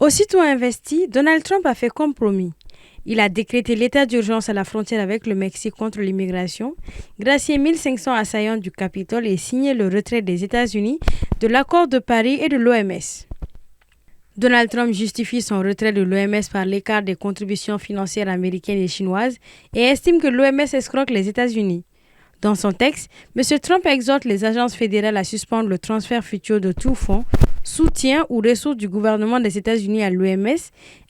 Aussitôt investi, Donald Trump a fait compromis. Il a décrété l'état d'urgence à la frontière avec le Mexique contre l'immigration, gracié 1500 assaillants du Capitole et signé le retrait des États-Unis de l'accord de Paris et de l'OMS. Donald Trump justifie son retrait de l'OMS par l'écart des contributions financières américaines et chinoises et estime que l'OMS escroque les États-Unis. Dans son texte, M. Trump exhorte les agences fédérales à suspendre le transfert futur de tout fonds, soutien ou ressources du gouvernement des États-Unis à l'OMS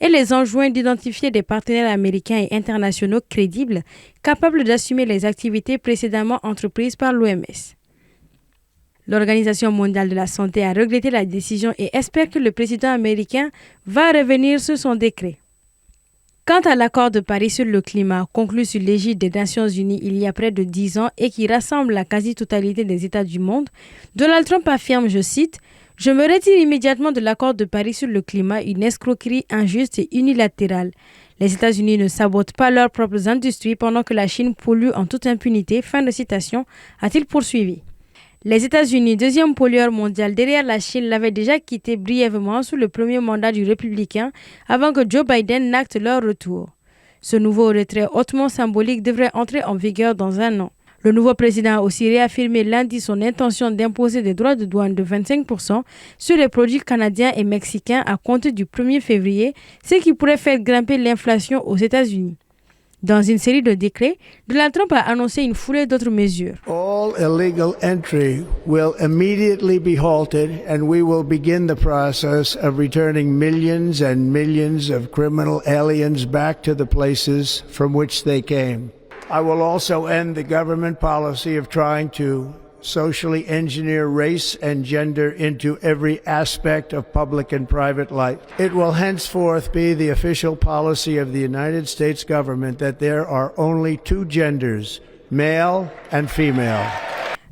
et les enjoint d'identifier des partenaires américains et internationaux crédibles capables d'assumer les activités précédemment entreprises par l'OMS. L'Organisation mondiale de la santé a regretté la décision et espère que le président américain va revenir sur son décret. Quant à l'accord de Paris sur le climat, conclu sous l'égide des Nations Unies il y a près de 10 ans et qui rassemble la quasi-totalité des États du monde, Donald Trump affirme, je cite, « Je me retire immédiatement de l'accord de Paris sur le climat, une escroquerie injuste et unilatérale. Les États-Unis ne sabotent pas leurs propres industries pendant que la Chine pollue en toute impunité. » Fin de citation, a-t-il poursuivi. Les États-Unis, deuxième pollueur mondial derrière la Chine, l'avaient déjà quitté brièvement sous le premier mandat du républicain avant que Joe Biden n'acte leur retour. Ce nouveau retrait hautement symbolique devrait entrer en vigueur dans 1 an. Le nouveau président a aussi réaffirmé lundi son intention d'imposer des droits de douane de 25% sur les produits canadiens et mexicains à compter du 1er février, ce qui pourrait faire grimper l'inflation aux États-Unis. Dans une série de décrets, Donald Trump a annoncé une foulée d'autres mesures. All illegal entry will immediately be halted and we will begin the process of returning millions and millions of criminal aliens back to the places from which they came. I will also end the government policy of trying to socially engineer race and gender into every aspect of public and private life. It will henceforth be the official policy of the United States government that there are only 2 genders, male and female.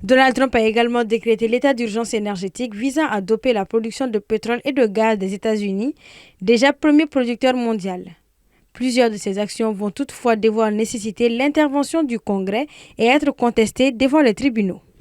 Donald Trump a également décrété l'état d'urgence énergétique visant à doper la production de pétrole et de gaz des États-Unis, déjà premier producteur mondial. Plusieurs de ces actions vont toutefois devoir nécessiter l'intervention du Congrès et être contestées devant les tribunaux.